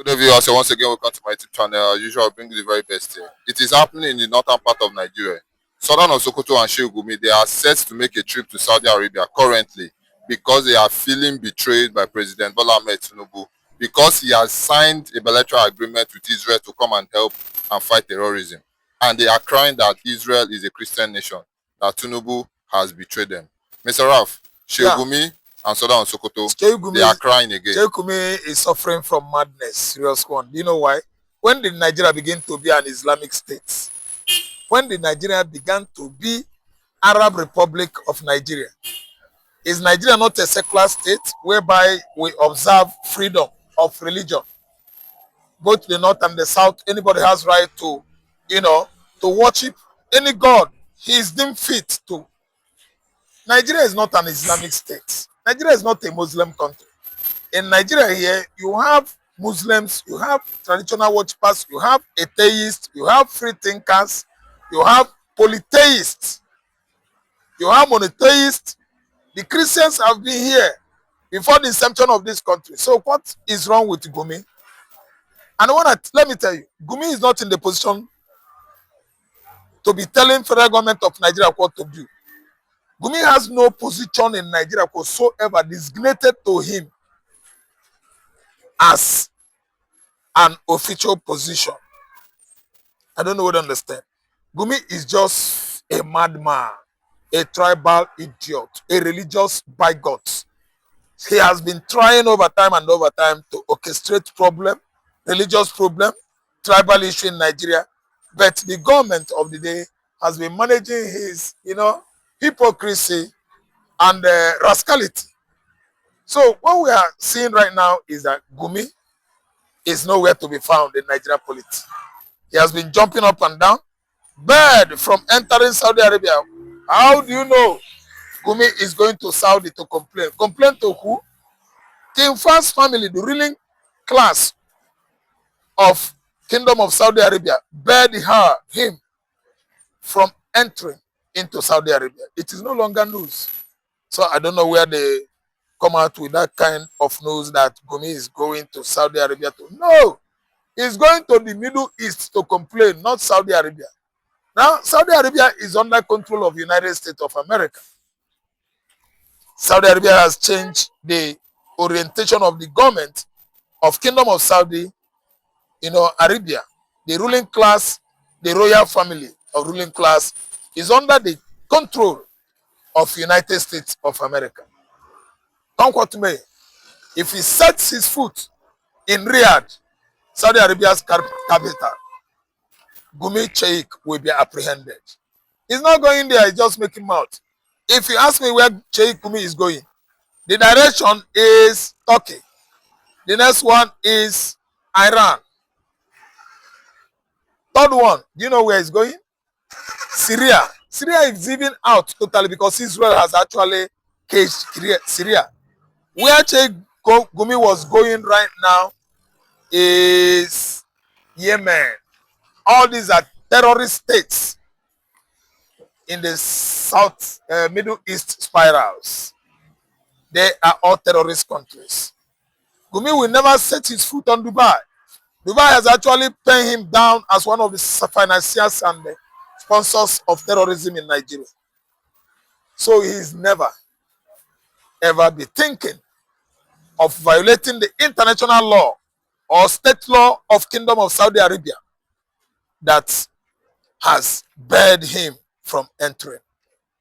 Good day, viewers. So once again, welcome to my YouTube channel. As usual, I bring you the very best here. It is happening in the northern part of Nigeria. Sultan of Sokoto and Sheikh Gumi, they are set to make a trip to Saudi Arabia currently because they are feeling betrayed by President Bola Ahmed Tinubu because he has signed a bilateral agreement with Israel to come and help and fight terrorism. And they are crying that Israel is a Christian nation, that Tinubu has betrayed them. Mr. Ralph, Sheikh Gumi and Sultan of Sokoto, they are crying again. Sheikh Gumi is suffering from madness, serious one. Do you know why? When did Nigeria begin to be an Islamic state? When did Nigeria began to be Arab Republic of Nigeria? Is Nigeria not a secular state whereby we observe freedom of religion? Both the north and the south, anybody has right to, to worship any god he is deemed fit to. Nigeria is not an Islamic state. Nigeria is not a Muslim country. In Nigeria here, you have Muslims, you have traditional worshippers, you have atheists, you have free thinkers, you have polytheists, you have monotheists. The Christians have been here before the inception of this country. So what is wrong with Gumi? And let me tell you, Gumi is not in the position to be telling federal government of Nigeria what to do. Gumi has no position in Nigeria whatsoever designated to him as an official position. I don't know what to understand. Gumi is just a madman, a tribal idiot, a religious bigot. He has been trying over time and over time to orchestrate problem, religious problem, tribal issue in Nigeria. But the government of the day has been managing his, hypocrisy and rascality. So what we are seeing right now is that Gumi is nowhere to be found in Nigeria politics. He has been jumping up and down, barred from entering Saudi Arabia. How do you know Gumi is going to Saudi to complain? Complain to who? King Fahd's family, the ruling class of Kingdom of Saudi Arabia, barred him from entering into Saudi Arabia. It is no longer news. So I don't know where they come out with that kind of news that Gumi is going to Saudi Arabia to. No, he's going to the Middle East to complain, not Saudi Arabia. Now, Saudi Arabia is under control of the United States of America. Saudi Arabia has changed the orientation of the government of Kingdom of Saudi, Arabia. The ruling class, the royal family of ruling class is under the control of United States of America. Don't quote me. If he sets his foot in Riyadh, Saudi Arabia's capital, Gumi Sheikh will be apprehended. He's not going there, he's just making mouth. If you ask me where Sheikh Gumi is going, the direction is Turkey. The next one is Iran. Third one, do you know where he's going? Syria. Syria is even out totally because Israel has actually caged Syria. Where Sheikh Gumi was going right now is Yemen. All these are terrorist states in the South Middle East spirals. They are all terrorist countries. Gumi will never set his foot on Dubai. Dubai has actually pinned him down as one of the financiers and the sponsors of terrorism in Nigeria. So he is never, ever be thinking of violating the international law or state law of Kingdom of Saudi Arabia that has barred him from entering.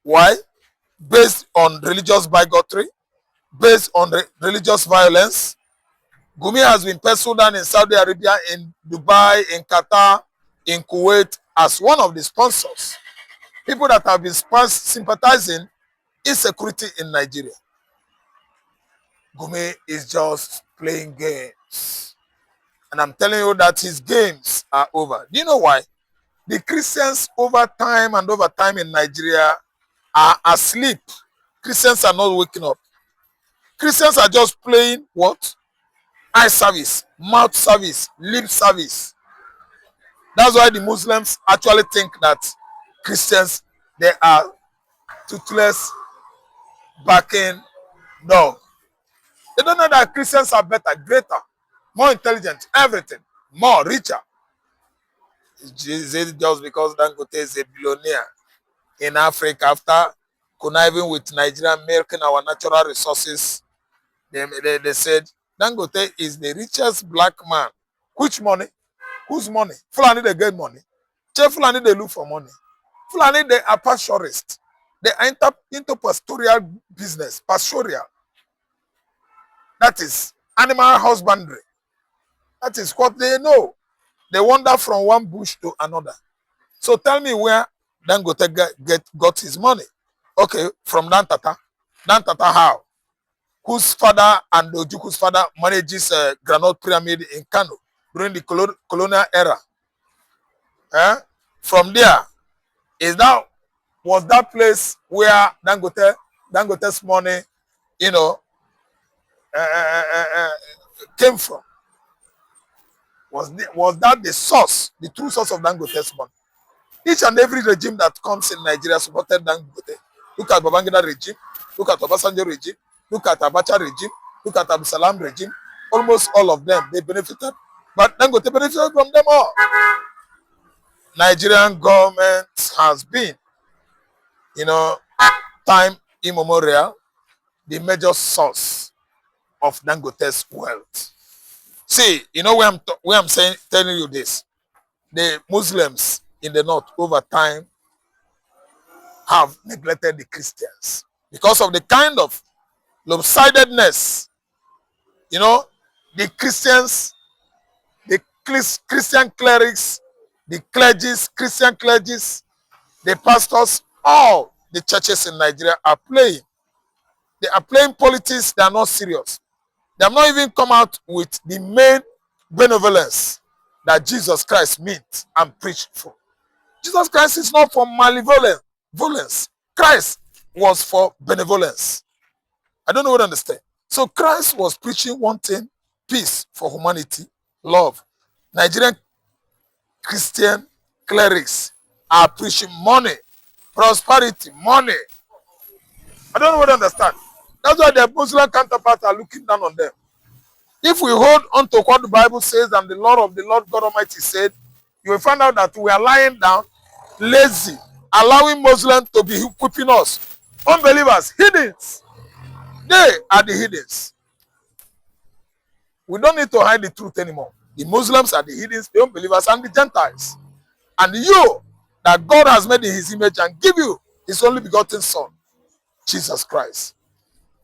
Why? Based on religious bigotry, based on religious violence. Gumi has been penciled down in Saudi Arabia, in Dubai, in Qatar, in Kuwait as one of the sponsors. People that have been sympathizing insecurity in Nigeria. Gumi is just playing games. And I'm telling you that his games are over. Do you know why? The Christians over time in Nigeria are asleep. Christians are not waking up. Christians are just playing what? Eye service, mouth service, lip service. That's why the Muslims actually think that Christians, they are toothless, backing dog. They don't know that Christians are better, greater, more intelligent, everything, more richer. Is it just because Dangote is a billionaire in Africa after conniving with Nigeria, milking our natural resources? They said Dangote is the richest black man. Which money? Whose money? Fulani they get money. Che Fulani they look for money. Fulani they are pastoralists. They enter into pastoral business, pastoral. That is animal husbandry. That is what they know. They wander from one bush to another. So tell me where Dangote got his money. Okay, from Dantata. Dantata how? Whose father and Ojuku's father manages a granite pyramid in Kano during the colonial era. From there, was that place where Dangote's money, came from? Was that the source, the true source of Dangote's money? Each and every regime that comes in Nigeria supported Dangote. Look at Babangida regime, look at Obasanjo regime, look at Abacha regime, look at Abdulsalam regime. Almost all of them, they benefited, but Dangote benefited from them all. Nigerian government has been, time immemorial, the major source of Dangote's wealth. See, where I'm telling you this, the Muslims in the north over time have neglected the Christians because of the kind of lopsidedness, the Christians, the Christian clerics, the clergies, Christian clergies, the pastors, all the churches in Nigeria are playing. They are playing politics. They are not serious. They have not even come out with the main benevolence that Jesus Christ meant and preached for. Jesus Christ is not for malevolence. Christ was for benevolence. I don't know what to understand. So Christ was preaching one thing: peace for humanity, love. Nigerian Christian clerics are preaching money, prosperity, money. I don't know what to understand. That's why their Muslim counterparts are looking down on them. If we hold on to what the Bible says and the Lord of the Lord God Almighty said, you will find out that we are lying down, lazy, allowing Muslims to be whipping us. Unbelievers, heathens. They are the heathens. We don't need to hide the truth anymore. The Muslims are the heathens, the unbelievers, and the Gentiles. And you, that God has made in his image and give you his only begotten Son, Jesus Christ,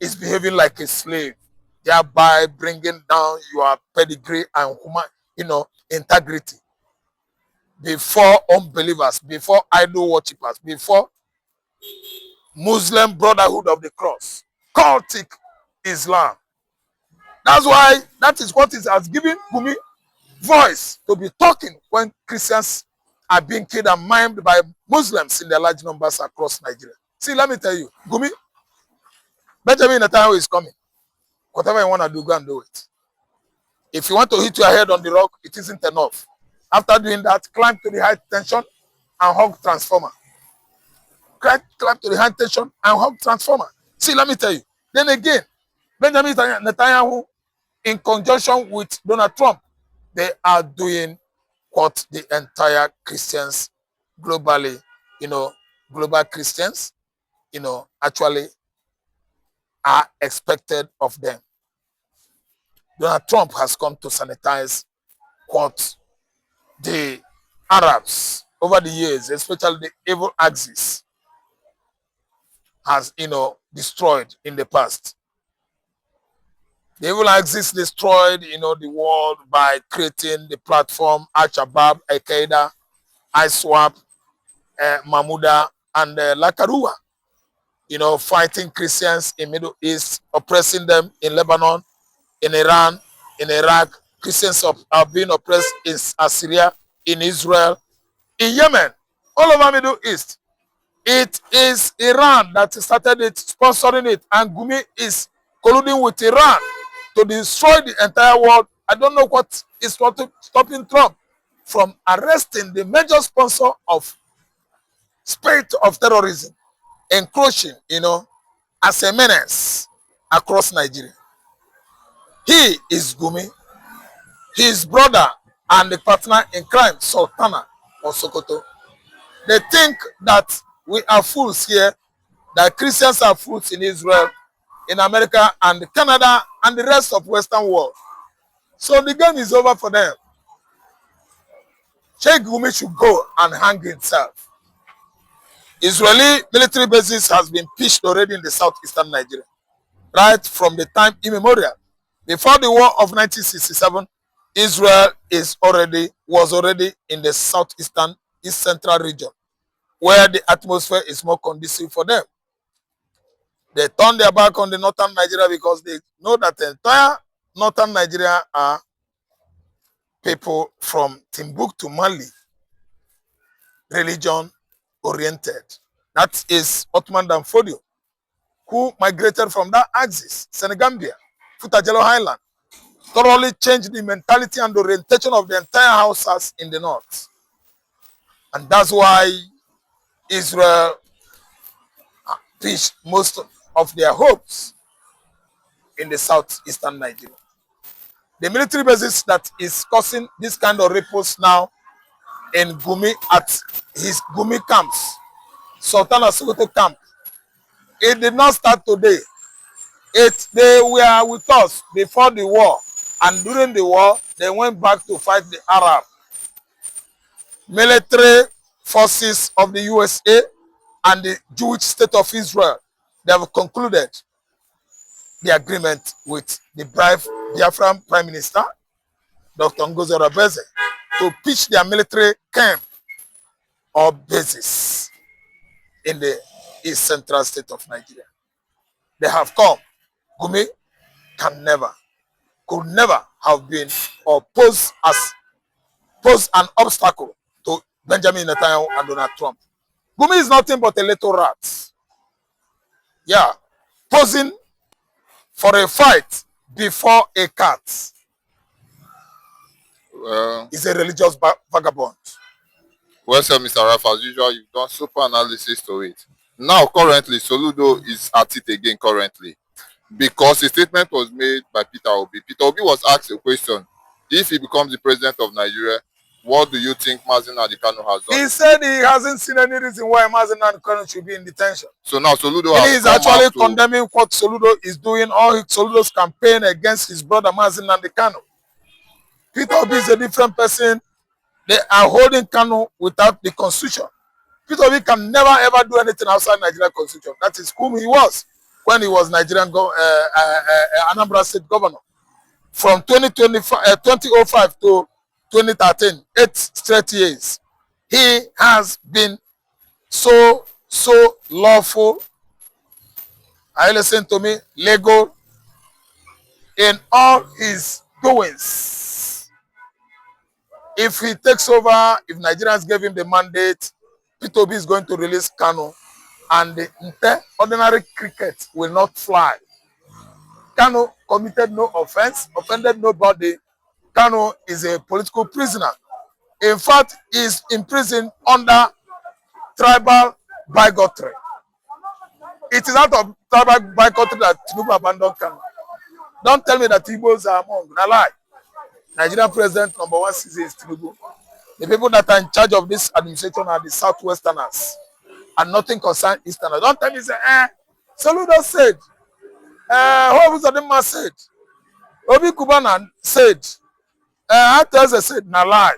is behaving like a slave, thereby bringing down your pedigree and human, integrity before unbelievers, before idol worshippers, before Muslim Brotherhood of the Cross, cultic Islam. That's why that is what has given Gumi voice to be talking when Christians are being killed and maimed by Muslims in their large numbers across Nigeria. See, let me tell you, Gumi, Benjamin Netanyahu is coming. Whatever you want to do, go and do it. If you want to hit your head on the rock, it isn't enough. After doing that, climb to the high tension and hug transformer. Climb to the high tension and hug transformer. See, let me tell you. Then again, Benjamin Netanyahu, in conjunction with Donald Trump, they are doing what the entire Christians globally, global Christians, actually are expected of them. Donald Trump has come to sanitize what the Arabs over the years, especially the evil axis, has destroyed in the past. The evil axis destroyed the world by creating the platform Al-Shabaab, Al-Qaeda, ISWAP, Mahmouda, and Lakarua, fighting Christians in Middle East, oppressing them in Lebanon, in Iran, in Iraq. Christians are being oppressed in Assyria, in Israel, in Yemen, all over Middle East. It is Iran that started it, sponsoring it, and Gumi is colluding with Iran to destroy the entire world. I don't know what is stopping Trump from arresting the major sponsor of spirit of terrorism, encroaching, as a menace across Nigeria. He is Gumi. his brother and the partner in crime, Sultan or Sokoto. They think that we are fools here, that Christians are fools in Israel, in America, and Canada, and the rest of Western world. So the game is over for them. Sheikh Gumi should go and hang himself. Israeli military bases has been pitched already in the southeastern Nigeria, right from the time immemorial. Before the war of 1967, Israel was already in the southeastern, east central region, where the atmosphere is more conducive for them. They turn their back on the northern Nigeria because they know that the entire northern Nigeria are people from Timbuktu, Mali, religion oriented. That is Ottoman Danfodio, who migrated from that axis, Senegambia, Futajelo Highland, thoroughly changed the mentality and orientation of the entire Hausas in the north. And that's why Israel pitched most of their hopes in the southeastern Nigeria. The military basis that is causing this kind of ripples now in Gumi at his Gumi camps, Sultan Sokoto camp, it did not start today. They were with us before the war, and during the war, they went back to fight the Arab military forces of the USA and the Jewish state of Israel. They have concluded the agreement with the Biafra Prime Minister, Dr. Ngozi Orebeze, to pitch their military camp or bases in the east central state of Nigeria. They have come. Gumi could never have been or pose an obstacle to Benjamin Netanyahu and Donald Trump. Gumi is nothing but a little rat. Yeah, posing for a fight before a cat. Well, He's a religious vagabond. well said, Mr. Raf. As usual, you've done super analysis to it. Now, currently, Soludo is at it again currently, because a statement was made by Peter Obi. Peter Obi was asked a question: if he becomes the president of Nigeria, what do you think Mazi Nnamdi Kanu has done? He said he hasn't seen any reason why Mazi Nnamdi Kanu should be in detention. So now Soludo He is actually condemning what Soludo is doing, all Soludo's campaign against his brother Mazi Nnamdi Kanu. Peter Obi is a different person. They are holding Kanu without the constitution. Peter Obi can never ever do anything outside Nigerian constitution. That is whom he was when he was Nigerian Anambra State governor. From 2005 to 2013, 8 straight years, he has been so lawful. I listen to me, legal in all his doings. If he takes over, if Nigerians gave him the mandate, Peter Obi is going to release Kanu, and the ordinary cricket will not fly. Kanu committed no offense, offended nobody. Kanu is a political prisoner. In fact, he is imprisoned under tribal bigotry. It is out of tribal bigotry that Tinubu abandoned Kanu. Don't tell me that Igbos are among. I lie. Nigerian president number 1 season is Tinubu. The people that are in charge of this administration are the Southwesterners, and nothing concerns Easterners. Don't tell me, say, Soludo said, Hobuzadima said, Obi Kubana said, Ateze said, na lie.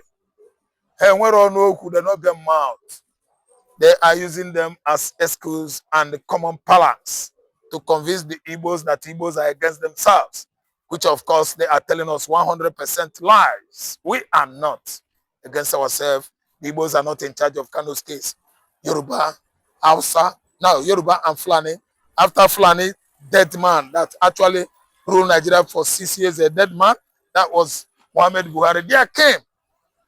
And we're all know who they not get mouth. They are using them as excuse and common parlance to convince the Igbos that Igbos are against themselves, which of course they are telling us 100% lies. We are not against ourselves. The Igbos are not in charge of Kanu's case. Yoruba, Hausa, now Yoruba and Fulani. After Fulani, dead man that actually ruled Nigeria for 6 years, a dead man, that was Muhammad Buhari. There came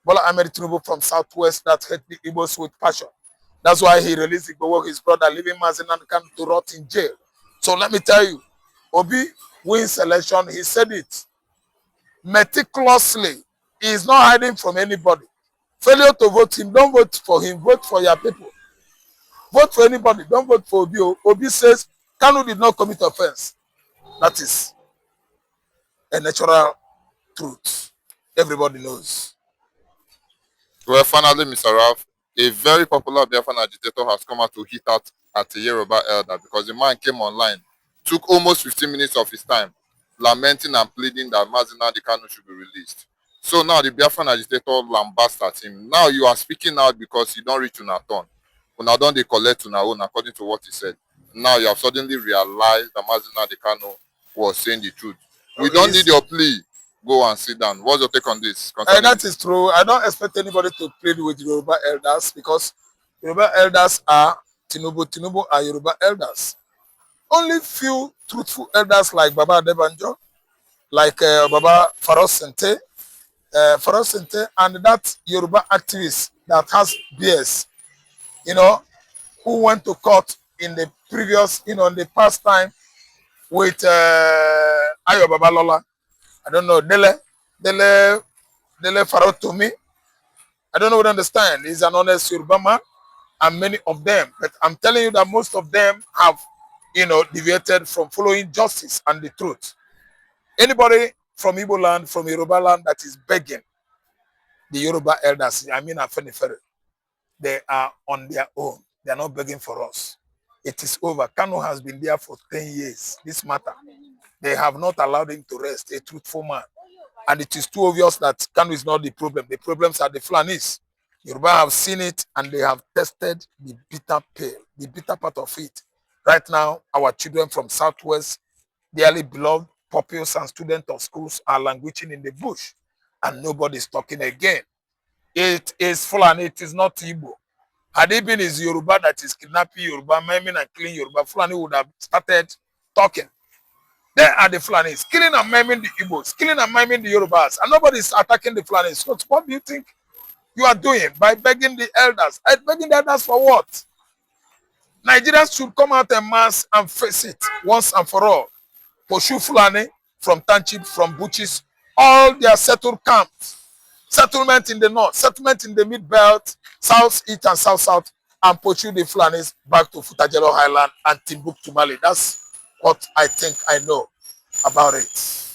Bola Ahmed Tinubu from Southwest that hate the Igbos with passion. That's why he released Igbowo, his brother, leaving Mazi Nnamdi Kanu to rot in jail. So let me tell you, Obi wins election, he said it meticulously. He is not hiding from anybody. Failure to vote him, don't vote for him, vote for your people. Vote for anybody, don't vote for Obi. Obi says Kanu did not commit offense. That is a natural truth. Everybody knows. Well, finally, Mr. Ralph, a very popular Biafran agitator has come out to hit out at a Yoruba elder because the man came online, took almost 15 minutes of his time, lamenting and pleading that Mazina Kanu should be released. So now the Biafran agitator lambast at him. Now you are speaking out because you don't reach una turn. Una don dey collect una own according to what he said. Now you have suddenly realized that Mazina Kanu was saying the truth. We don't need your plea. Go and sit down. What's your take on this? That is true. I don't expect anybody to plead with Yoruba elders because Yoruba elders are Tinubu are Yoruba elders. Only few truthful elders like Baba Adebanjo, like Baba Farouk Sente, and that Yoruba activist that has BS, who went to court in the previous, in the past time with Ayo Babalola. I don't know, Dele Farouk to me. I don't know what to understand. He's an honest Yoruba man, and many of them. But I'm telling you that most of them have, deviated from following justice and the truth. Anybody from Igbo land, from Yoruba land that is begging the Yoruba elders, Afenifere, they are on their own. They are not begging for us. It is over. Kanu has been there for 10 years. This matter. They have not allowed him to rest, a truthful man. And it is too obvious that Kanu is not the problem. The problems are the Fulanis. Yoruba have seen it and they have tested the bitter pill, the bitter part of it. Right now, our children from Southwest, dearly beloved pupils and students of schools are languishing in the bush and nobody is talking again. It is Fulani, it is not Igbo. Had it been his Yoruba that is kidnapping Yoruba, maiming and killing Yoruba, Fulani would have started talking. They are the Fulanis, killing and maiming the Igbos, killing and maiming the Yorubas, and nobody is attacking the Fulanis. So what do you think you are doing by begging the elders? Begging the elders for what? Nigerians should come out en mass and face it once and for all. Pursue Fulani from township, from butches, all their settled camps, settlement in the north, settlement in the mid-belt, south, east, and south, and pursue the Fulanis back to Futajelo Highland and Timbuktu Mali. That's what I think I know about it.